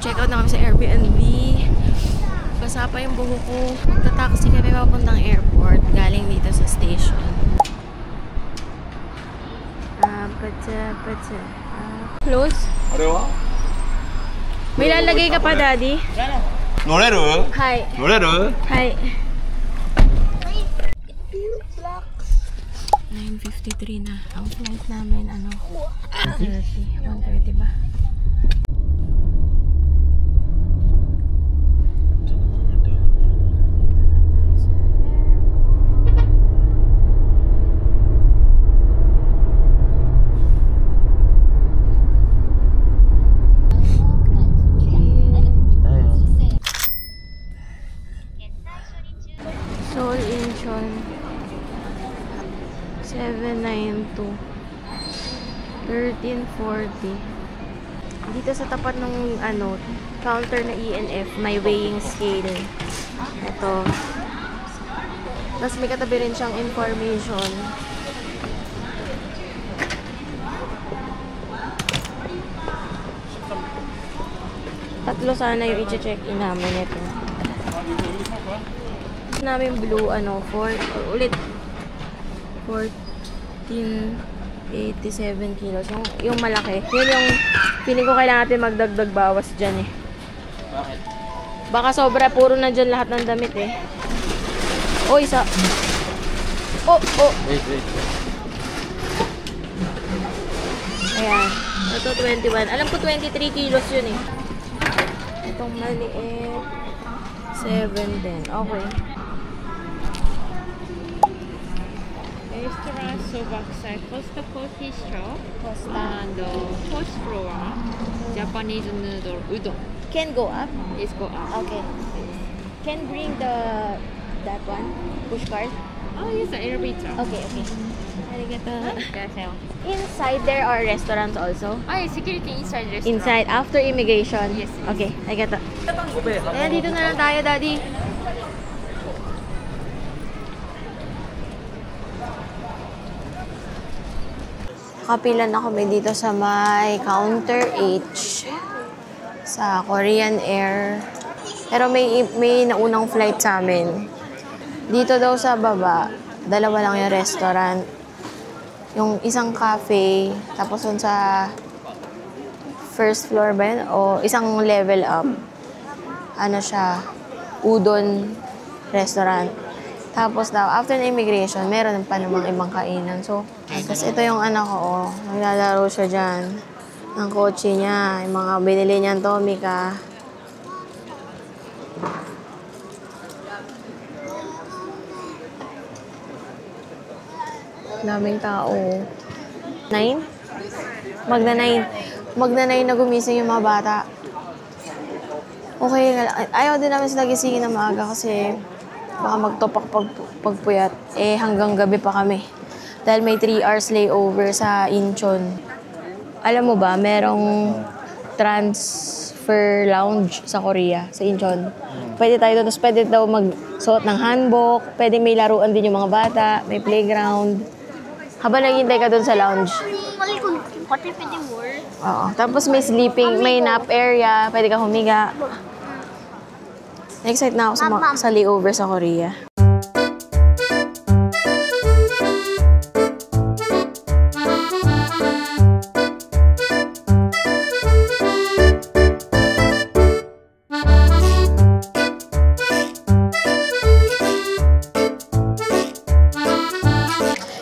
Check out na kami sa Airbnb. Basa pa yung buho ko. Magta-taxi kami papuntang airport. Galing dito sa station. Close? May lalagay ka pa, Daddy? 노래를? Hi. 노래를? Hi. 9:53 na. Ang flight namin, 1:30. 1:30 ba? Seoul Incheon 792 1340. Dito sa tapat ng counter na ENF may weighing scale. Ito. Tapos may katabi rin siyang information. Tatlo sana yung i-check-in namin ito. Namin blue, 1487 kilos. Yung malaki. Yun yung feeling ko kailangan natin magdagdag bawas dyan eh. Bakit? Baka sobra, puro na dyan lahat ng damit eh. Oh, isa. Oh. Wait. Ayan. Ito 21. Alam ko 23 kilos yun eh. Itong maliit. 7 din. Okay. Restaurant Sobakusai Costa Coffee Shop and first floor Japanese noodle udon. Can go up? Let's go up. Okay. Can bring that one? Push cart? Oh yes, the elevator. Okay. Arigato. 안녕하세요. Inside there are restaurants also? Ah, security inside restaurant. Inside, after immigration? Yes. Okay, arigato. Ayan, dito na lang tayo, Daddy. Kapilan na kami dito sa may counter H sa Korean Air. Pero may naunang flight sa amin. Dito daw sa baba, dalawa lang yung restaurant. Yung isang cafe, tapos dun sa first floor ba yun? O isang level up. Siya, udon restaurant. Tapos daw, after na immigration, meron pa namang ibang kainan. So, kasi ito yung anak ko, naglalaro siya dyan. Ng kotse niya, yung mga binili niyang Tomica. Daming tao. 9? Magna 9 na gumising yung mga bata. Okay, ayaw din namin sila gisingin na maaga kasi baka magtopak pagpuyat. Hanggang gabi pa kami. Dahil may 3 hours layover sa Incheon. Alam mo ba, merong transfer lounge sa Korea, sa Incheon. Pwede tayo doon. Tapos pwede daw magsuot ng hanbok. Pwede may laruan din yung mga bata. May playground. Habang naghihintay ka doon sa lounge. Oo. Tapos may sleeping, may nap area. Pwede ka humiga. Na-excite na ako sa layover sa Korea.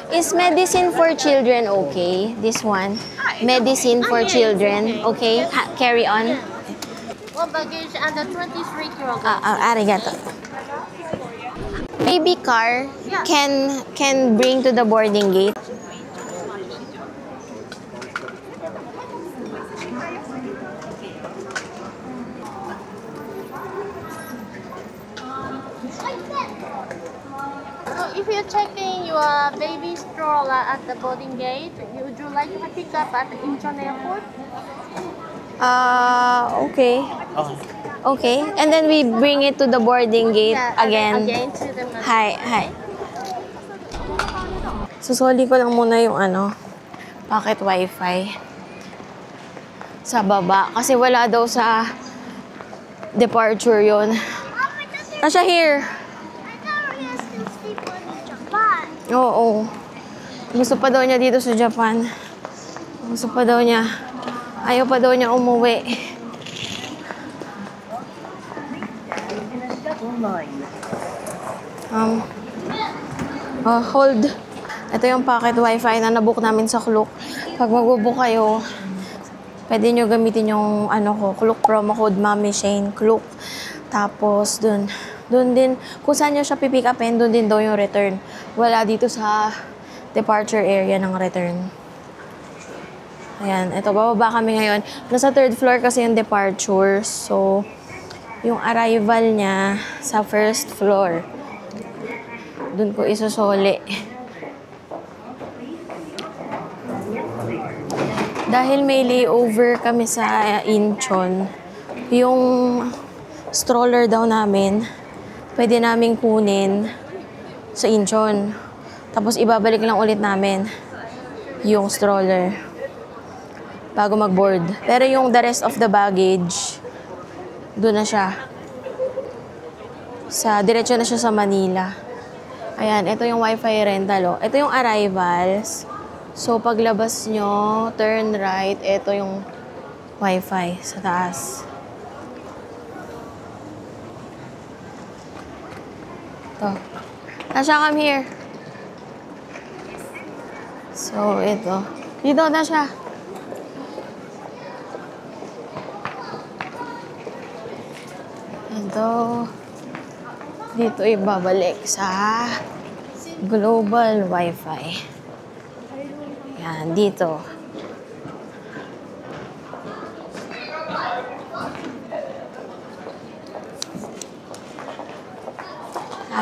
Is medicine for children okay? This one? Medicine for children, okay? Carry on. One baggage under 23 kilograms. Arigato. Baby car can bring to the boarding gate. So if you're checking your baby stroller at the boarding gate, would you like to pick up at Incheon Airport? Okay. Okay. And then we bring it to the boarding gate again. Again to the Hi. Susoli ko lang muna yung pocket wifi sa baba. Kasi wala daw sa departure yon. Nasa here. Oo. Gusto pa daw niya dito sa Japan. Gusto pa daw niya. Ayaw pa daw niya umuwi. Hold. Ito yung pocket wifi na nabook namin sa Klook. Pag mag-book kayo, pwede nyo gamitin yung Klook promo code Mommy Shane Klook. Tapos dun din, kung saan nyo siya pipick upin, dun din daw yung return. Wala dito sa departure area ng return. Ayan, ito, bababa kami ngayon. Nasa 3rd floor kasi yung departure. So, yung arrival niya sa 1st floor. Dun ko isusuli. Dahil may layover kami sa Incheon, yung stroller daw namin, pwede naming kunin sa Incheon. Tapos ibabalik lang ulit namin yung stroller bago mag-board. Pero yung the rest of the baggage, doon na siya. Diretso na siya sa Manila. Ayan, ito yung wifi rental. Ito yung arrivals. So, paglabas nyo, turn right, ito yung wifi sa taas. Ito. Nasha, come here. So, ito. Dito na siya. Ito. Dito ibabalik sa global wifi. Yan, dito.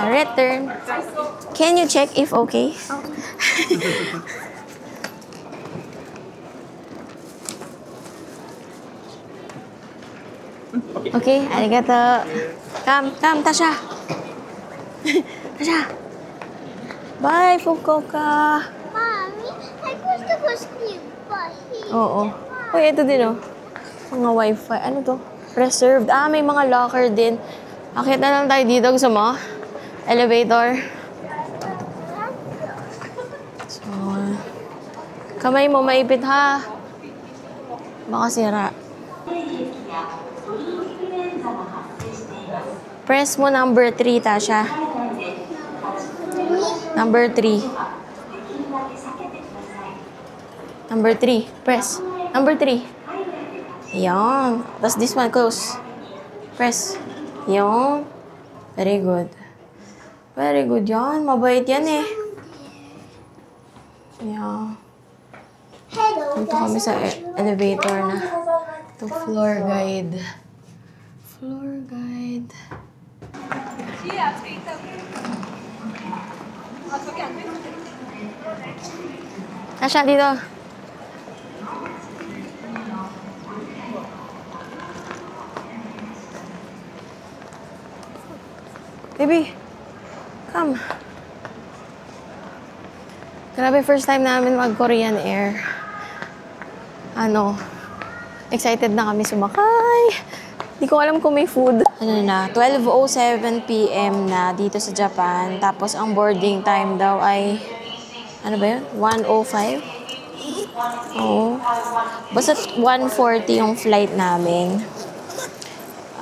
Return. Can you check if okay? Okay, arigato. Come, Tasha. Tasha. Bye, Fukuoka. Mommy, I want to go sleep. Oo. Uy, ito din oh. Mga wifi. Ano to? Reserved. May mga locker din. Akit na lang tayo dito. Gusto mo? Elevator. So, kamay mo maipit ha. Baka sira. Press mo number 3, Tasha. Number 3. Number 3. Press. Number 3. Ayan. Tapos this one, close. Press. Ayan. Very good. Very good yan. Mabait yan eh. Ayan. Dito kami sa elevator na. Ito, floor guide. Floor guide. Tasha, dito. Baby, come. Grabe, first time namin mag-Korean Air. Excited na kami sumakay. Di ko alam kung may food. 12:07 p.m. na dito sa Japan. Tapos ang boarding time daw ay, 1:05? Oo. Basta 1:40 yung flight namin.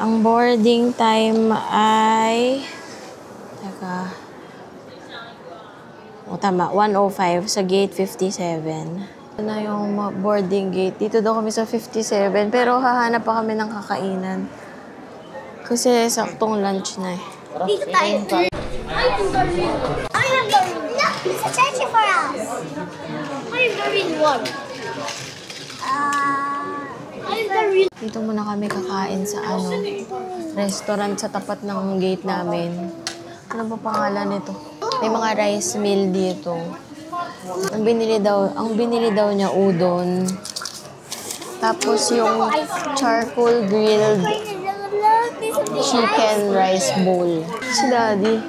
Ang boarding time ay, tama, 1:05 sa gate 57. Ito na yung boarding gate. Dito daw kami sa 57, pero hahanap pa kami ng kakainan. Kasi saktong lunch na eh. Dito tayo. I am the real. No, it's a church for us. I am the real one. I am the real. Dito muna kami kakain sa restaurant sa tapat ng gate namin. Ano ba pangalan nito? May mga rice meal dito. Ang binili daw niya udon. Tapos yung charcoal grilled chicken rice bowl. Si Daddy.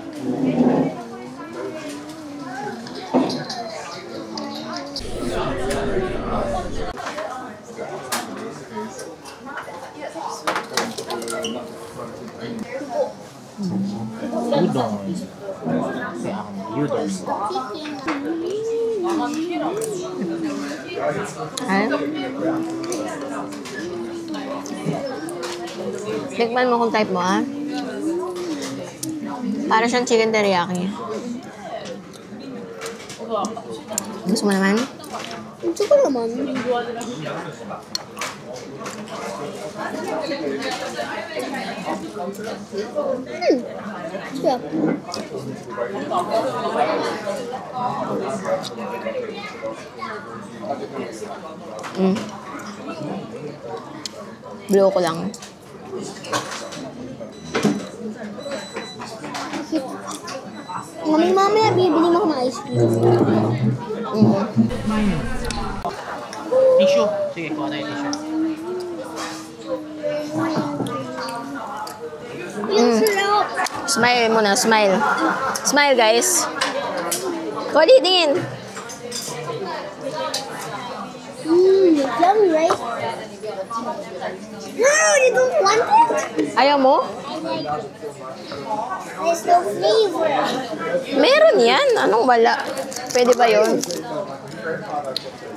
Ay? Tikman mo kung type mo, ha? Para siyang chicken teriyaki. Gusto mo naman? Gusto ko naman. Sarap. Blow ko lang. Mamaya bibili mo ako ng ice cream. Tissue. Sige, kuha tayo tissue. Yung sarap. Smile muna, smile. Smile, guys. Cody, tingin. It's yummy, right? No, you don't want it? Ayaw mo? There's no flavor. Meron yan. Anong wala? Pwede ba yun?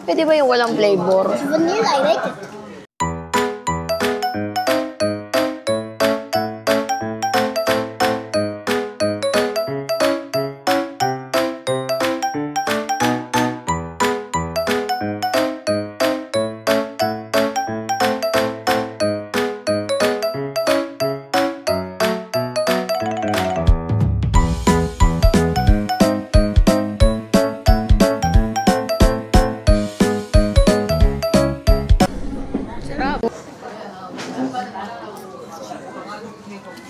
Pwede ba yung walang flavor? Vanilla, I like it.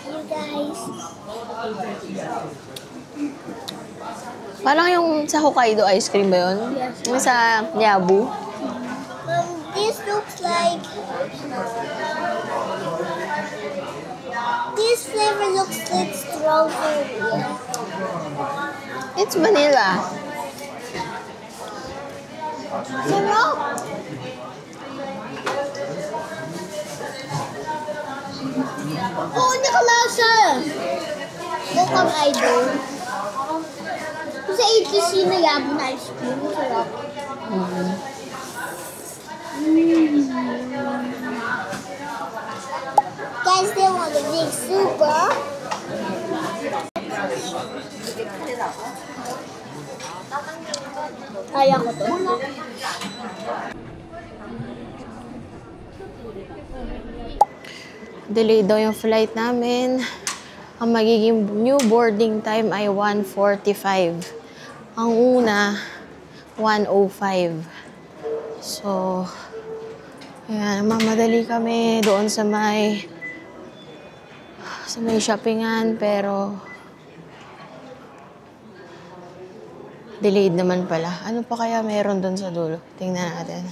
You guys. Parang yung sa Hokkaido ice cream ba yun? Yes. Yung sa Yabu? This looks like. This flavor looks like strawberry. It's vanilla. Sarap. Oo, nakalasa. Mukhang idol. Sa ATC na yabo na ice cream. Sarap. Guys, they want a big super. Kaya ko to. Delayed daw yung flight namin. Ang magiging new boarding time ay 1:45. Ang una, 1:05. So, ayan, mamadali kami doon sa may shoppingan, pero delayed naman pala. Ano pa kaya meron doon sa dulo? Tingnan natin.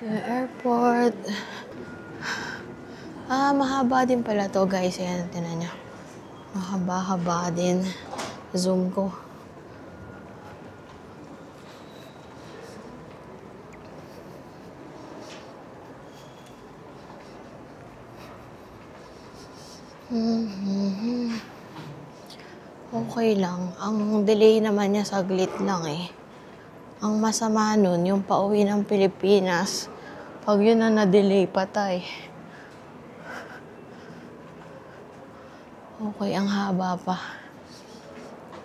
The airport. Mahaba din pala to, guys. Ayan, tinan nyo. Mahaba-haba din. Zoom ko. Okay lang. Ang delay naman niya saglit lang eh. Ang masama nun, yung pauwi ng Pilipinas, pag yun na na-delay, patay. Okay, ang haba pa.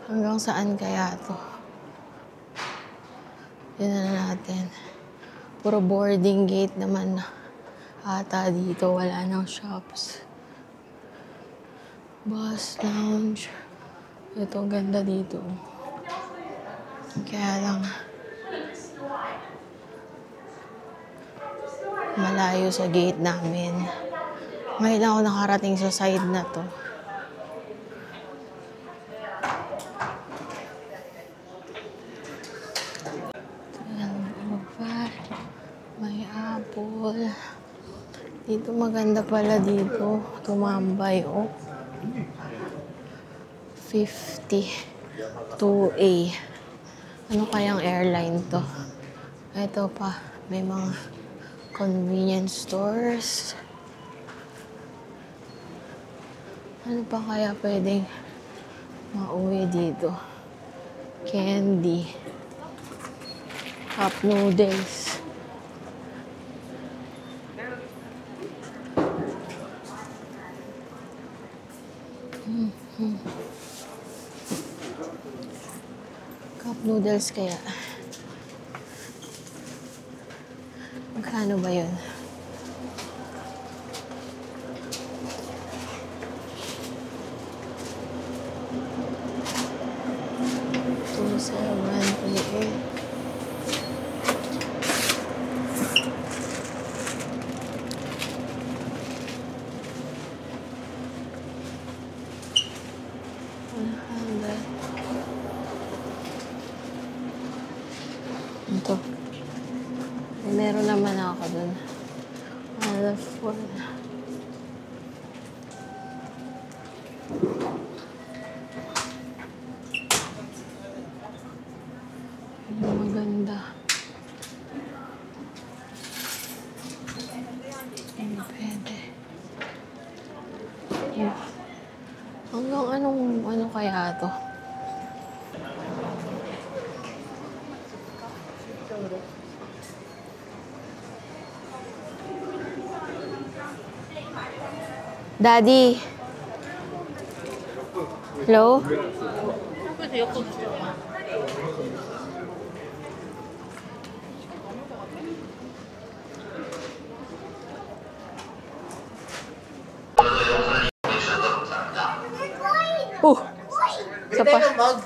Hanggang saan kaya to? Yun na natin. Puro boarding gate naman ata dito. Wala nang shops. Bus lounge. Ito, ganda dito. Kaya lang, malayo sa gate namin. Ngayon lang ako nakarating sa side na to. May apple. Dito maganda pala dito. Tumambay, oh. 50 2A. Ano kayang airline to? Ito pa. May mga convenience stores. Ano pa kaya pwedeng Mauwi dito. Candy. Cup noodles. Cup noodles kaya. Magkano ba yun? Two, 7, 8. Ito. Meron naman ako dun. Maganda. Hindi pwede. Hanggang ano kaya to? Daddy. Hello? Isa pa.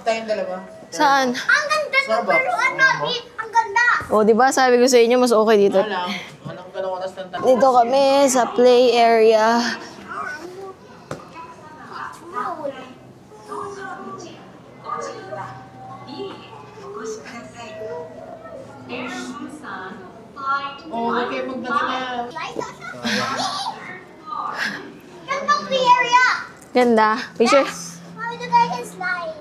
Tayong dalawa. Saan? Ang ganda ng paruan namin. Ang ganda. Oh, di ba sabi ko sa inyo mas okay dito. Anong ganong oras ng tanong? Dito kami sa play area. Oo, okay, maglagay na. Ganda play area. Ganda. Picture. Mami, the guy can slide.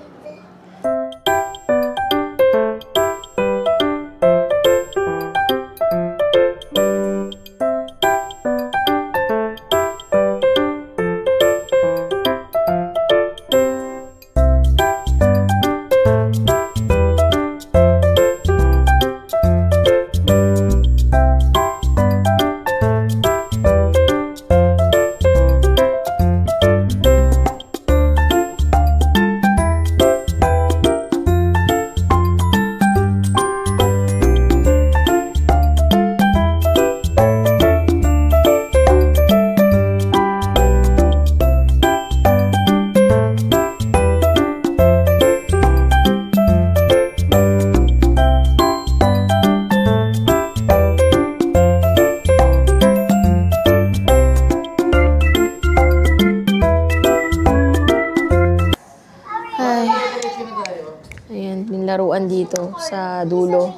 Ayan, yung laruan dito sa dulo.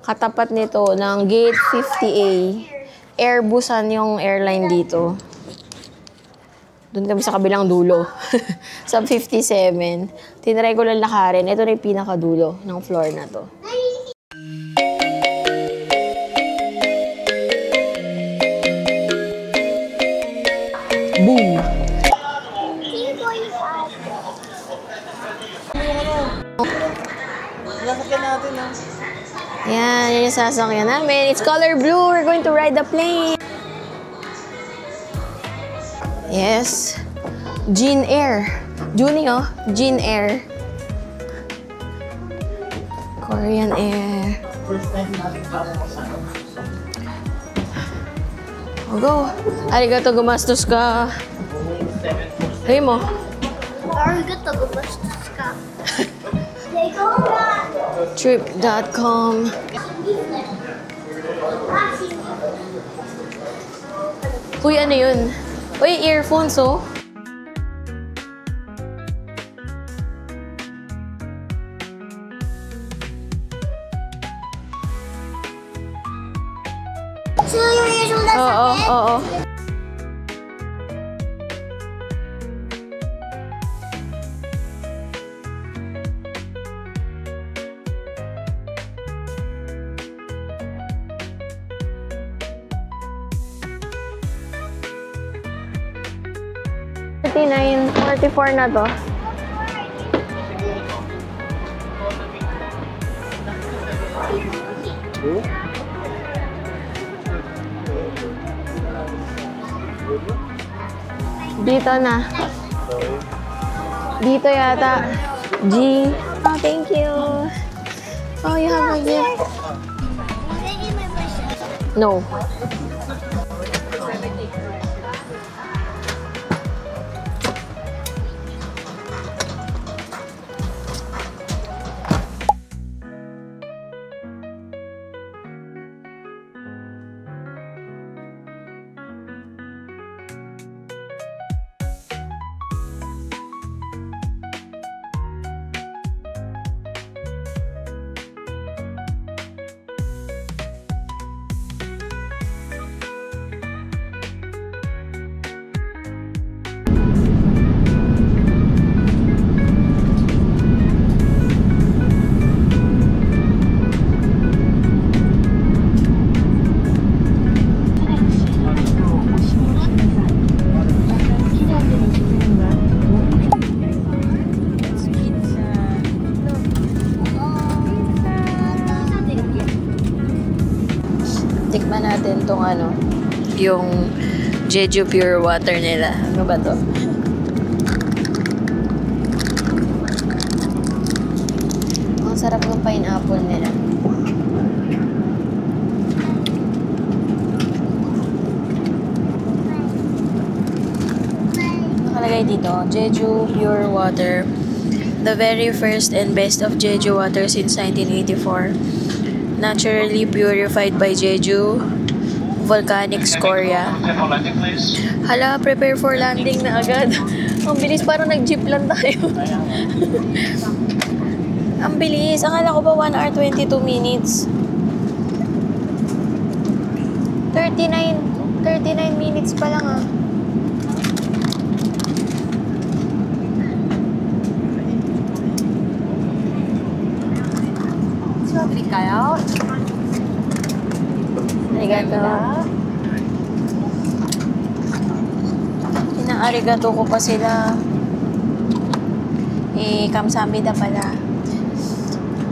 Katapat nito ng Gate 50A. Airbusan yung airline dito. Doon kami sa kabilang dulo. Sa 57. Tinry ko lang lakarin. Ito na yung pinakadulo ng floor na to. Boom! Lasakyan natin, ha? Yan yung sasakyan namin. It's color blue. We're going to ride the plane. Yes. Jean Air. Junie, oh. Jean Air. Korean Air. First time natin para Oh, go. Arigato, gumastos ka. Hey mo. Arigato, gumastos ka. Lego na. Trip.com. Uy, ano yun? Uy, earphones, oh. So, yung usual na Oo, sakit? oo. $39.44 na to. Dito na. Dito yata. G. Oh, thank you. Oh, you have a gift. No. Tikman natin tong ano, yung Jeju Pure Water nila. Ano ba to? Ang sarap ng pineapple nila. Nakalagay dito, Jeju Pure Water. The very first and best of Jeju water since 1984. Naturally purified by Jeju Volcanic Scoria. Hala, prepare for landing na agad. Ang bilis, parang nag-jeep lang tayo. Ang bilis. Akala ko ba 1 hour 22 minutes? 39 minutes pa lang ah. 드릴까요? Arigato. Pina-arigato ko pa sila. Kamsamida pala.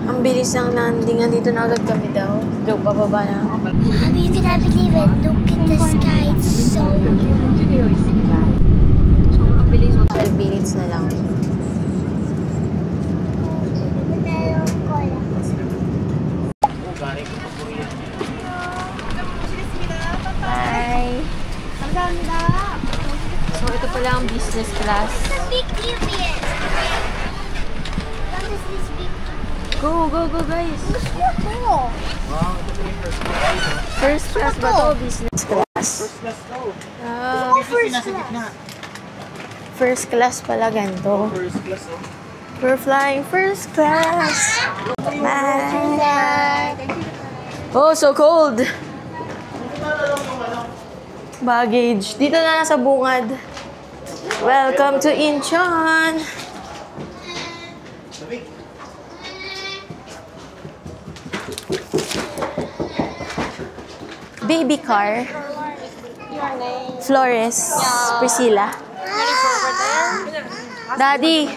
Ang bilis ng landing. Dito na agad kami daw. Doon, bababa na. Mommy, you cannot believe it. Look at the sky. It's so beautiful. Ang bilis. 12 minutes na lang. Bye. So, ito pala ang business class. Big cubes. What is this big? Go, go, go, guys. Cool. First class ba to? Business class. Kasi nasa gitna. First class pala ganito. First class, oh. We're flying first class. Bye. Oh, so cold. Baggage. Dito na sa bungad. Welcome to Incheon. Baby car. Flores. Priscilla. Daddy.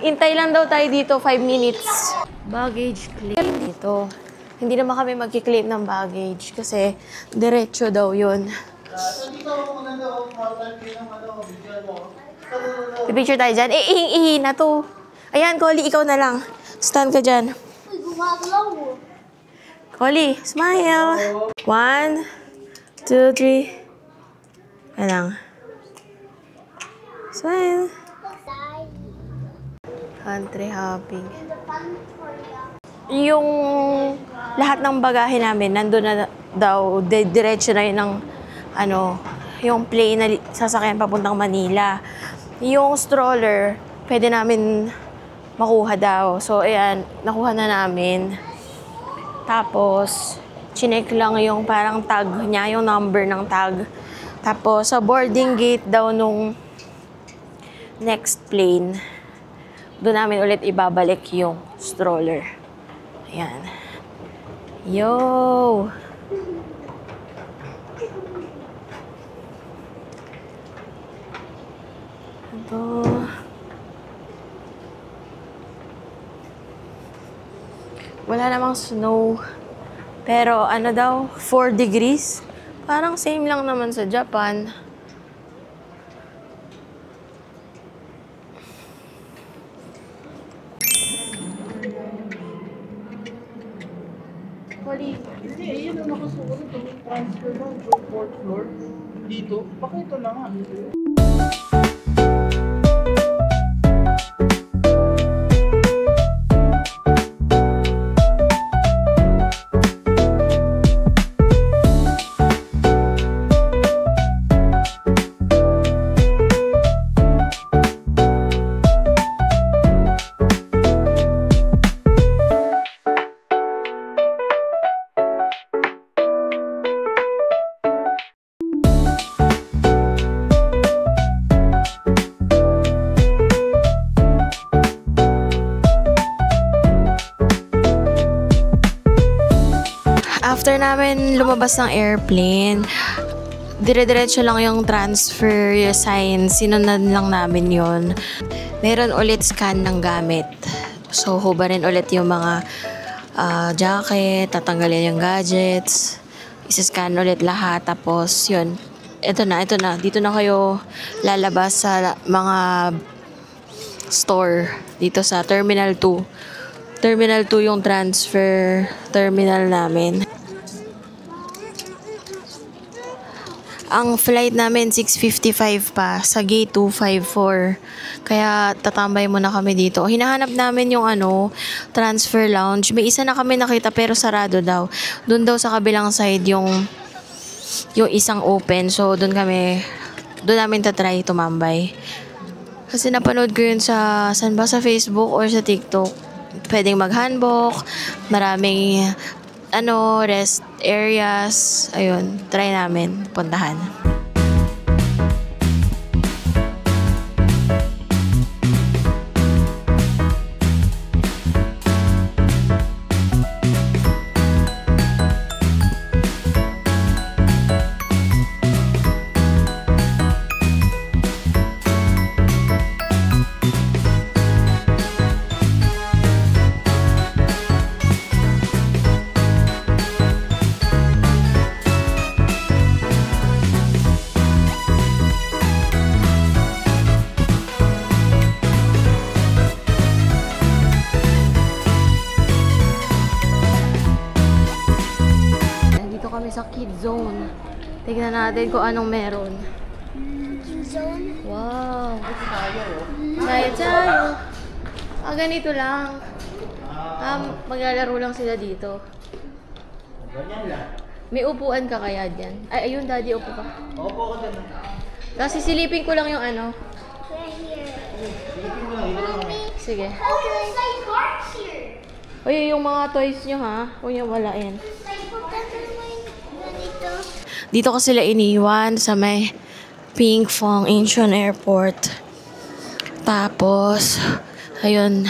Intay lang daw tayo dito, 5 minutes. Baggage claim dito. Hindi naman kami magki-claim ng baggage kasi diretso daw yun. I-picture tayo dyan. Ihing-ihi na to. Ayan, Collie, ikaw na lang. Stand ka dyan. Collie, smile. 1, 2, 3. Ayan lang. Smile. Country hopping. Yung lahat ng bagahe namin, nandun na daw, diretso na yun ng, yung plane na sasakyan papuntang Manila. Yung stroller, pwede namin makuha daw. So, ayan, nakuha na namin. Tapos, chinek lang yung parang tag niya, yung number ng tag. Tapos, sa boarding gate daw nung next plane, doon namin ulit ibabalik yung stroller. Ayan. Yo! Ito. Wala namang snow. Pero ano daw, 4 degrees. Parang same lang naman sa Japan. Colleen. Hindi, yun ang nakasulat. Yung transfer lang, yung 4th floor. Dito. Baka ito lang nga. After namin lumabas ng airplane, dire-diretso lang yung transfer sign. Sinunod lang namin yon. Meron ulit scan ng gamit. So, hubarin ulit yung mga jacket, tatanggalin yung gadgets, isa-scan ulit lahat. Tapos, yun. Ito na. Dito na kayo lalabas sa mga store dito sa Terminal 2. Terminal 2 yung transfer terminal namin. Ang flight namin 6:55 pa sa gate 254. Kaya tatambay muna kami dito. Hinahanap namin yung transfer lounge. May isa na kami nakita pero sarado daw. Doon daw sa kabilang side yung isang open. So doon namin tatry tumambay. Kasi napanood ko yun sa Facebook or sa TikTok. Pwedeng mag-handbook, maraming rest areas. Ayun, try namin puntahan. Sa kid zone. Tignan natin kung anong meron. Zone? Wow. Tayo. Ganito lang. Maglalaro lang sila dito. Ganyan lang. May upuan ka kaya dyan? Ay, ayun, daddy, upo ka. Opo ko din. Tapos sisilipin ko lang yung Right here. Sige. Oh, there's like cards here. Uy, yung mga toys nyo ha. Huwag nyo walain. Dito ko sila iniwan sa may Pinkfong Incheon Airport. Tapos, ayun,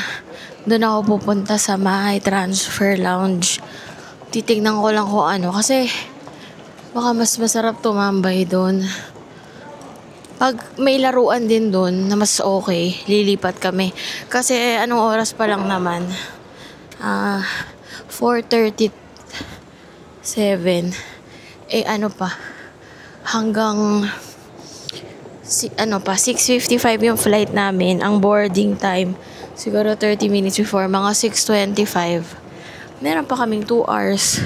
doon ako pupunta sa my transfer lounge. Titignan ko lang kung kasi baka mas masarap tumambay doon. Pag may laruan din doon na mas okay, lilipat kami. Kasi anong oras pa lang naman? 4:37. Hanggang 6:55 yung flight namin. Ang boarding time siguro 30 minutes before, mga 6:25. Meron pa kaming 2 hours.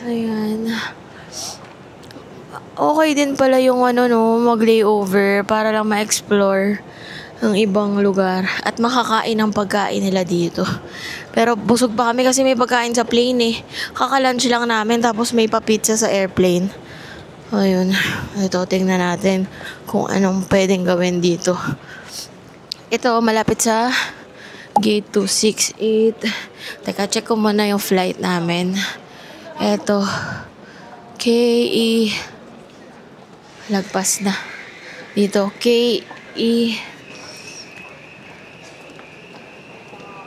Ayan. Okay din pala yung mag-layover para lang ma-explore ang ibang lugar at makakain ng pagkain nila dito. Pero busog pa kami kasi may pagkain sa plane eh. Kaka-lunch lang namin tapos may pa-pizza sa airplane. Ayun. Ito, tingnan natin kung anong pwedeng gawin dito. Ito, malapit sa gate 268. Teka, check ko muna yung flight namin. Ito. KE. Lagpas na. Dito, KE.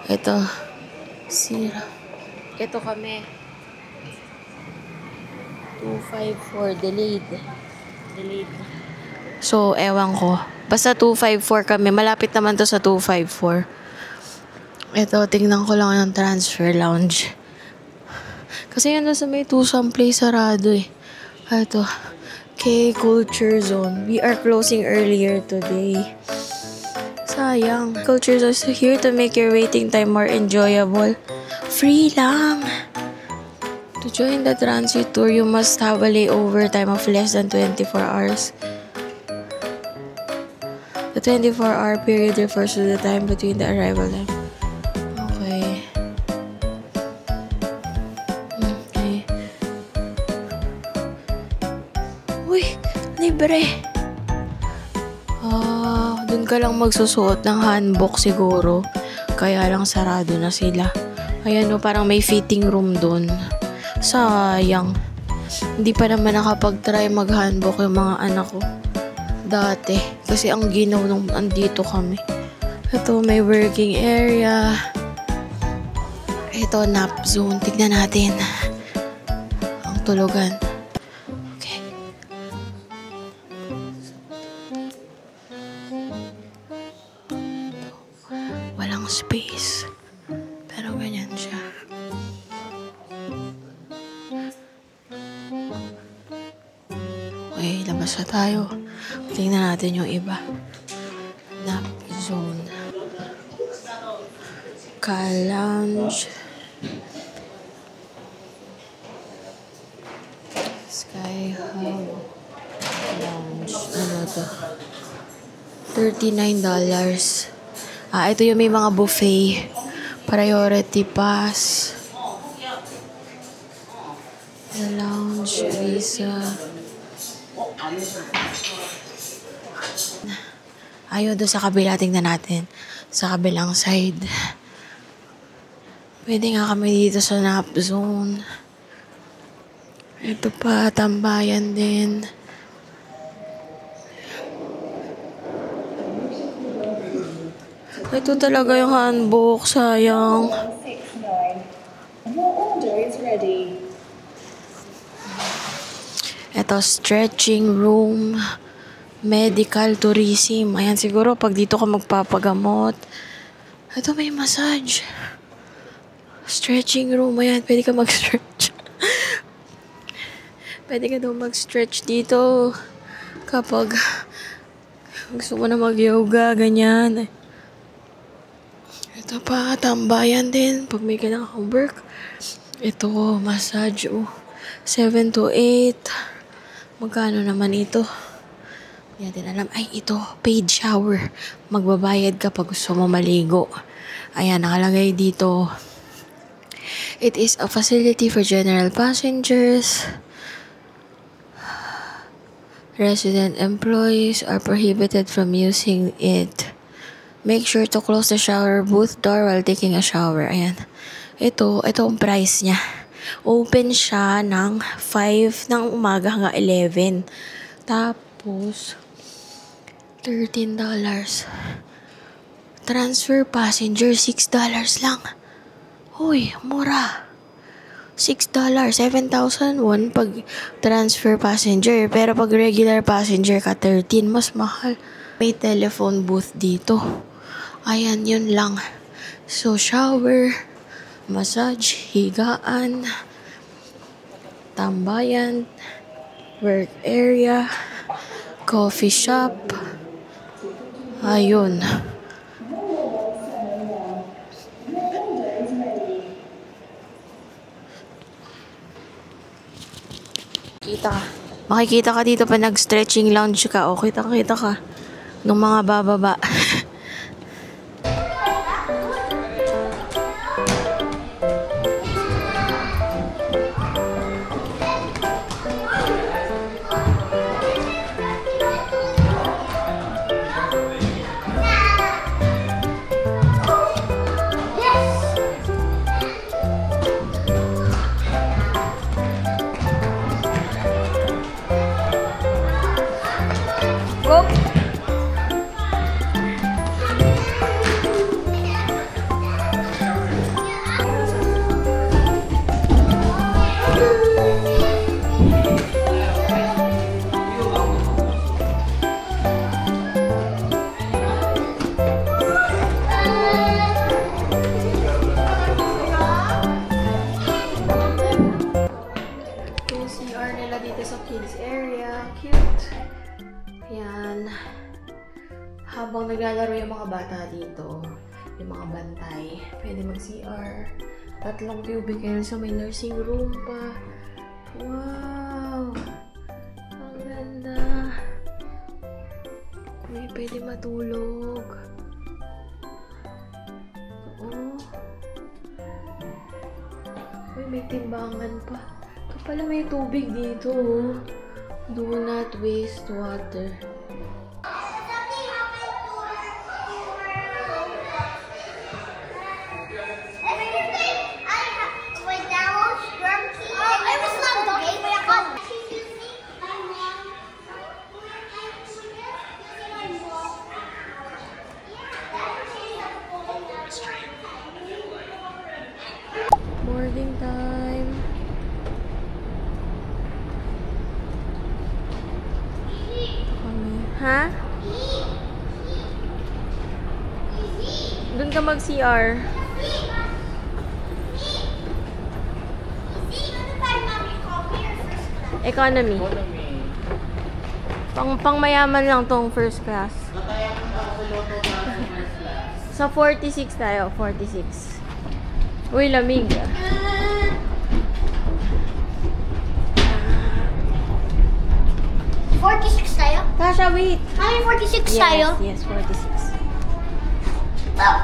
Ito. Ito kami. 254 delayed. So, ewan ko. Basta 254 kami. Malapit naman to sa 254. Ito, tingnan ko lang yung transfer lounge. Kasi yun sa may Tusam Place sarado eh. Ito. K-Culture Zone. We are closing earlier today. Sayang. Culture Zone is here to make your waiting time more enjoyable. Free lang! To join the transit tour, you must have a layover time of less than 24 hours. The 24-hour period refers to the time between the arrival time. Okay. Okay. Uy! Libre! Dun ka lang magsusuot ng hanbok siguro. Kaya lang sarado na sila. Ayan o, parang may fitting room dun. Sayang. Hindi pa naman nakapag-try mag-hanbok yung mga anak ko. Dati. Kasi ang ginaw nung andito kami. Ito, may working area. Ito, nap zone. Tignan natin. Ang tulugan. Okay. Walang space. Pero ganyan siya. Okay, labas na tayo. Tingnan natin yung iba. Nap zone. Ka-lounge. Sky Hub. Lounge. Ano to? $39. Ito yung may mga buffet. Priority pass. The lounge. Visa. Ayaw doon sa kabila, tingnan natin. Sa kabilang side. Pwede nga kami dito sa nap zone. Ito pa, tambayan din. Ito talaga yung handbook, sayang. Ito, stretching room. Medical tourism. Ayan, siguro pag dito ka magpapagamot. Ito, may massage. Stretching room. Ayan, pwede ka mag-stretch. Pwede ka daw mag-stretch dito. Kapag gusto mo na mag-yoga, ganyan. Ito pa, tambayan din. Pag may kailangan work. Ito, massage. 7 to 8. Magkano naman ito? Hindi natin alam. Ay, ito. Paid shower. Magbabayad ka pag gusto mo maligo. Ayan, nakalagay dito. It is a facility for general passengers. Resident employees are prohibited from using it. Make sure to close the shower booth door while taking a shower. Ayan. Ito ang price niya. Open siya ng 5 ng umaga hanggang 11. Tapos, $13. Transfer passenger, $6 lang. Uy, mura. $6. 7,001 pag transfer passenger. Pero pag regular passenger ka, 13. Mas mahal. May telephone booth dito. Ayan, yun lang. So, shower, massage, higaan, tambayan, work area, coffee shop. Ayun. Makikita ka dito pa nag-stretching lounge ka. O, kita ka. Nung mga bababa. Habang naglalaro yung mga bata dito, yung mga bantay, pwede mag-CR. 3 cubicle sa may nursing room pa. Wow! Ang ganda. May pwede matulog. Oo. Uy, may timbangan pa. Ito pala may tubig dito. Oh. Do not waste water. Morning time. Ha? Doon ka mag-CR. Economy. Pang mayaman lang tong first class. Sa 46 tayo, 46. Uy, lamig. 46 tayo? Tasha, wait. Ay, 46 tayo? Yes, 46. Oh.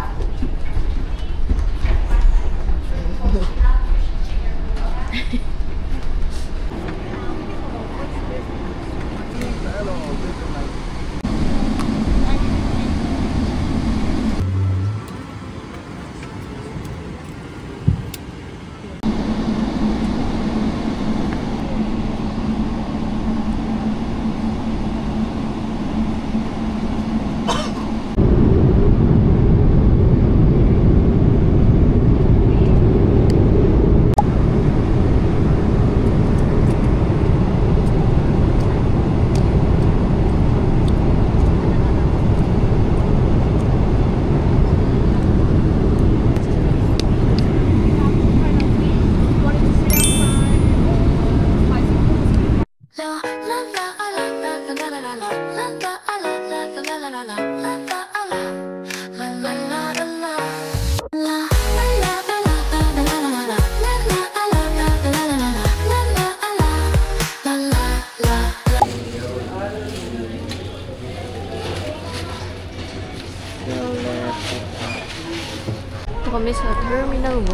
Ito kami sa Terminal 1.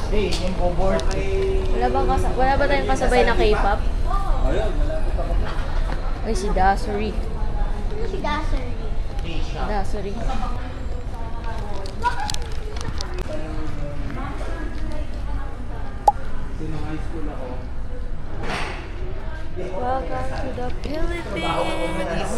Hey, yung board ay... Wala ba tayong kasabay na K-pop? Ay, si Dasuri. Si Dasser. Dasuri. Welcome to the Philippines!